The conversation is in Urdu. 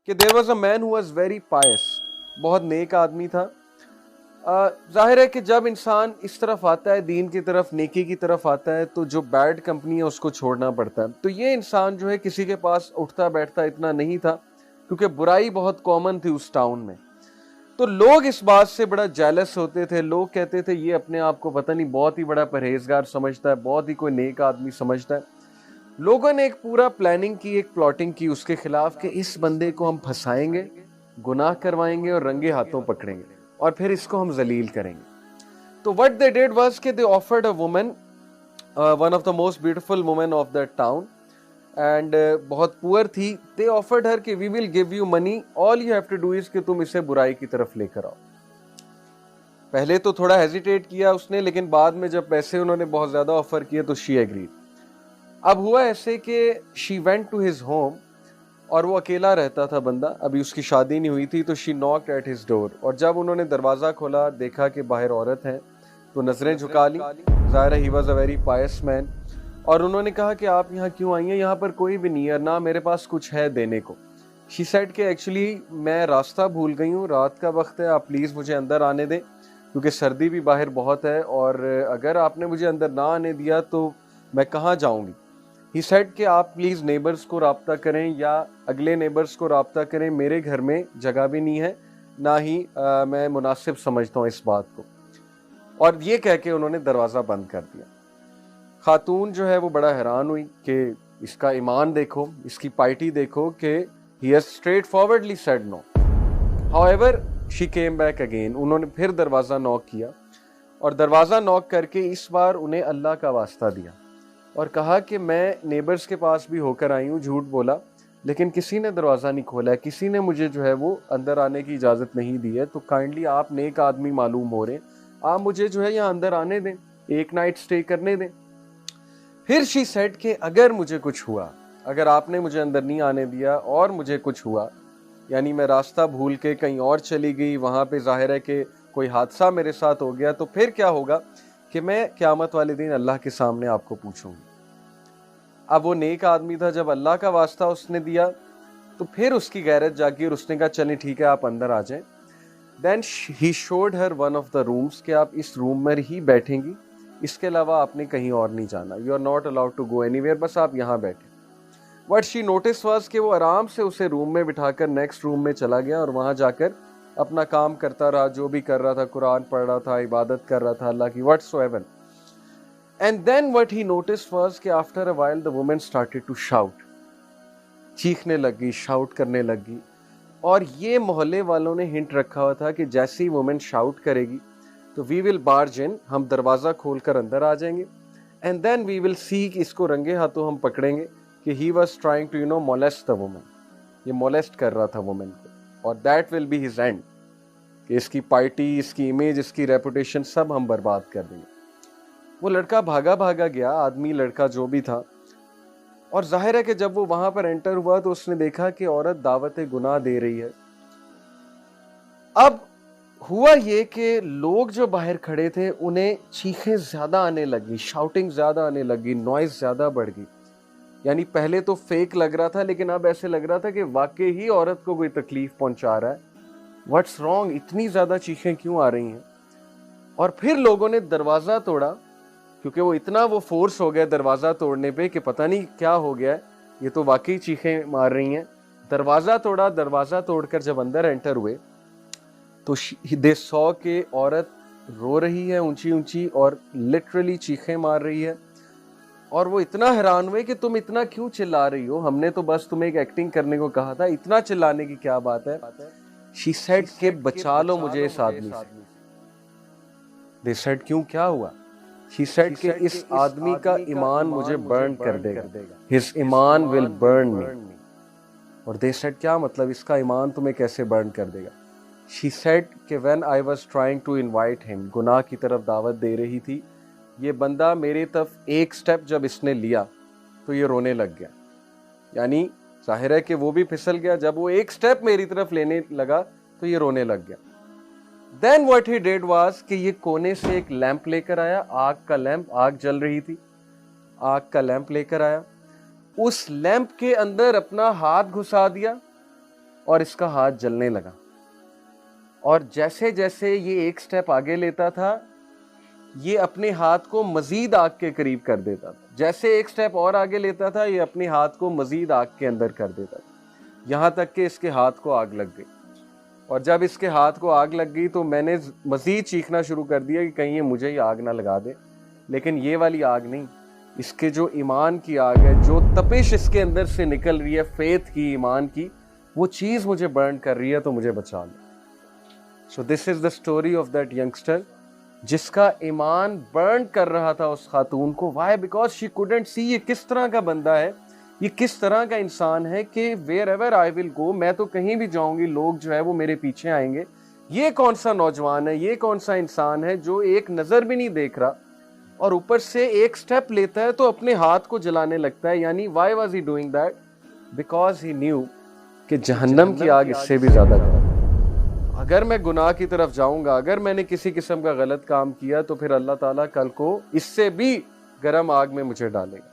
کہ there was a man who was very pious, بہت نیک آدمی تھا. ظاہر ہے کہ جب انسان اس طرف آتا ہے, دین کی طرف, نیکی کی طرف آتا ہے, تو جو بیڈ کمپنی ہے اس کو چھوڑنا پڑتا ہے. تو یہ انسان جو ہے کسی کے پاس اٹھتا بیٹھتا اتنا نہیں تھا, کیونکہ برائی بہت کامن تھی اس ٹاؤن میں. تو لوگ اس بات سے بڑا جیلس ہوتے تھے. لوگ کہتے تھے یہ اپنے آپ کو پتہ نہیں بہت ہی بڑا پرہیزگار سمجھتا ہے, بہت ہی کوئی نیک آدمی سمجھتا ہے. لوگوں نے ایک پورا پلاننگ کی, ایک پلاٹنگ کی اس کے خلاف کہ اس بندے کو ہم پھنسائیں گے, گناہ کروائیں گے اور رنگے ہاتھوں پکڑیں گے, اور پھر اس کو ہم ذلیل کریں گے. تو what they did was کہ they offered a woman, one of the most beautiful women of that town, and بہت پور تھی. they offered her کہ we will give you money, all you have to do is کہ تم اسے برائی کی طرف لے کر آؤ. پہلے تو تھوڑا ہیزیٹیٹ کیا اس نے, لیکن بعد میں جب پیسے انہوں نے بہت زیادہ آفر کیے تو she agreed. اب ہوا ایسے کہ she went to his home, اور وہ اکیلا رہتا تھا بندہ, ابھی اس کی شادی نہیں ہوئی تھی. تو she knocked at his door, اور جب انہوں نے دروازہ کھولا دیکھا کہ باہر عورت ہے تو نظریں جھکا لی. ظاہر ہے he was a very pious man, اور انہوں نے کہا کہ آپ یہاں کیوں آئی ہیں, یہاں پر کوئی بھی نہیں ہے, نہ میرے پاس کچھ ہے دینے کو. she said کہ ایکچولی میں راستہ بھول گئی ہوں, رات کا وقت ہے, آپ پلیز مجھے اندر آنے دیں, کیونکہ سردی بھی باہر بہت ہے, اور اگر آپ نے مجھے اندر نہ آنے دیا تو میں کہاں جاؤں گی. He said کہ آپ پلیز نیبرز کو رابطہ کریں, یا اگلے نیبرز کو رابطہ کریں, میرے گھر میں جگہ بھی نہیں ہے, نہ ہی میں مناسب سمجھتا ہوں اس بات کو. اور یہ کہہ کے انہوں نے دروازہ بند کر دیا. خاتون جو ہے وہ بڑا حیران ہوئی کہ اس کا ایمان دیکھو, اس کی پائٹی دیکھو, کہ he has straightforwardly said no. However, she came back again. انہوں نے پھر دروازہ نوک کیا, اور دروازہ نوک کر کے اس بار انہیں اللہ کا واسطہ دیا اور کہا کہ میں نیبرز کے پاس بھی ہو کر آئی ہوں, جھوٹ بولا, لیکن کسی نے دروازہ نہیں کھولا ہے, کسی نے مجھے جو ہے وہ اندر آنے کی اجازت نہیں دی ہے. تو کائنڈلی آپ نیک آدمی معلوم ہو رہے ہیں, آپ مجھے جو ہے یہاں اندر آنے دیں, ایک نائٹ سٹے کرنے دیں. پھر she said کہ اگر مجھے کچھ ہوا, اگر آپ نے مجھے اندر نہیں آنے دیا اور مجھے کچھ ہوا, یعنی میں راستہ بھول کے کہیں اور چلی گئی, وہاں پہ ظاہر ہے کہ کوئی حادثہ میرے ساتھ ہو گیا, تو پھر کیا ہوگا کہ میں قیامت والے دن اللہ کے سامنے آپ کو پوچھوں گی. اب وہ نیک آدمی تھا, جب اللہ کا واسطہ اس نے دیا تو پھر اس کی غیرت جاگی, اور اس نے کہا چلیں ٹھیک ہے آپ اندر آ جائیں. Then he showed her one of the rooms, کہ آپ اس روم میں ہی بیٹھیں گی, اس کے علاوہ آپ نے کہیں اور نہیں جانا, you are not allowed to go anywhere, بس آپ یہاں بیٹھیں. وٹ شی نوٹس واز کہ وہ آرام سے اسے روم میں بٹھا کر نیکسٹ روم میں چلا گیا, اور وہاں جا کر اپنا کام کرتا رہا, جو بھی کر رہا تھا, قرآن پڑھ رہا تھا, عبادت کر رہا تھا اللہ کی, what so ever. And then what he noticed was کہ after a while the woman started to shout, چیخنے لگی, شاؤٹ کرنے لگی. اور یہ محلے والوں نے ہنٹ رکھا ہوا تھا کہ جیسی وومن شاؤٹ کرے گی تو we will barge in, ہم دروازہ کھول کر اندر آ جائیں گے, and then we will see کہ اس کو رنگے ہاتھوں ہم پکڑیں گے کہ he was trying to molest the woman, یہ molest کر رہا تھا وومن کو, اور that will be his end, کہ اس کی پارٹی, اس کی امیج, اس کی ریپوٹیشن سب ہم برباد کر دیں گے. وہ لڑکا بھاگا گیا, آدمی لڑکا جو بھی تھا, اور ظاہر ہے کہ جب وہ وہاں پر انٹر ہوا تو اس نے دیکھا کہ عورت دعوت گناہ دے رہی ہے. اب ہوا یہ کہ لوگ جو باہر کھڑے تھے انہیں چیخیں زیادہ آنے لگی, شاؤٹنگ زیادہ آنے لگی, نوائز زیادہ بڑھ گئی. یعنی پہلے تو فیک لگ رہا تھا, لیکن اب ایسے لگ رہا تھا کہ واقعی ہی عورت کو کوئی تکلیف پہنچا رہا ہے. واٹس رانگ, اتنی زیادہ چیخیں کیوں آ رہی ہیں؟ اور پھر لوگوں نے دروازہ توڑا, کیونکہ وہ اتنا وہ فورس ہو گیا دروازہ توڑنے پہ کہ پتہ نہیں کیا ہو گیا, یہ تو واقعی چیخیں مار رہی ہیں. دروازہ توڑا, دروازہ توڑ کر جب اندر انٹر ہوئے تو دے سو کہ عورت رو رہی ہے اونچی اونچی, اور لٹرلی چیخیں مار رہی ہے. اور وہ اتنا حیران ہوئے کہ تم اتنا کیوں چلا رہی ہو, ہم نے تو بس تمہیں ایک ایکٹنگ کرنے کو کہا تھا, اتنا چلانے کی کیا بات ہے. she said کہ بچا لو مجھے اس آدمی سے. they said کیوں, کیا ہوا؟ she said کہ اس آدمی کا ایمان مجھے برن کر دے گا, his ایمان will burn me. اور they said کیا مطلب, اس کا ایمان تمہیں کیسے برن کر دے گا؟ she said کہ when I was trying to invite him, گناہ کی طرف دعوت دے رہی تھی, یہ بندہ میری طرف ایک سٹیپ جب اس نے لیا تو یہ رونے لگ گیا. یعنی ظاہر ہے کہ وہ بھی پھسل گیا, جب وہ ایک سٹیپ میری طرف لینے لگا تو یہ رونے لگ گیا. Then what he did was کہ یہ کونے سے ایک لیمپ لے کر آیا, آگ کا لیمپ, آگ جل رہی تھی, آگ کا لیمپ لے کر آیا, اس لیمپ کے اندر اپنا ہاتھ گھسا دیا, اور اس کا ہاتھ جلنے لگا. اور جیسے جیسے یہ ایک سٹیپ آگے لیتا تھا یہ اپنے ہاتھ کو مزید آگ کے قریب کر دیتا تھا. جیسے ایک سٹیپ اور آگے لیتا تھا یہ اپنے ہاتھ کو مزید آگ کے اندر کر دیتا تھا, یہاں تک کہ اس کے ہاتھ کو آگ لگ گئی. اور جب اس کے ہاتھ کو آگ لگ گئی تو میں نے مزید چیخنا شروع کر دیا کہ کہیں یہ مجھے ہی آگ نہ لگا دے. لیکن یہ والی آگ نہیں, اس کے جو ایمان کی آگ ہے, جو تپش اس کے اندر سے نکل رہی ہے فیتھ کی, ایمان کی, وہ چیز مجھے برن کر رہی ہے تو مجھے بچا لو. So this is the story of that youngster جس کا ایمان برن کر رہا تھا اس خاتون کو. Why? Because she couldn't see یہ کس طرح کا بندہ ہے, یہ کس طرح کا انسان ہے کہ ویئر ایور آئی ول گو, میں تو کہیں بھی جاؤں گی لوگ جو ہے وہ میرے پیچھے آئیں گے. یہ کون سا نوجوان ہے, یہ کون سا انسان ہے جو ایک نظر بھی نہیں دیکھ رہا اور اوپر سے ایک سٹیپ لیتا ہے تو اپنے ہاتھ کو جلانے لگتا ہے. یعنی Y was he doing that? Because he new کہ جہنم کی آگ اس سے بھی زیادہ گرم. اگر میں گناہ کی طرف جاؤں گا, اگر میں نے کسی قسم کا غلط کام کیا تو پھر اللہ تعالیٰ کل کو اس سے بھی گرم آگ میں مجھے ڈالے گا.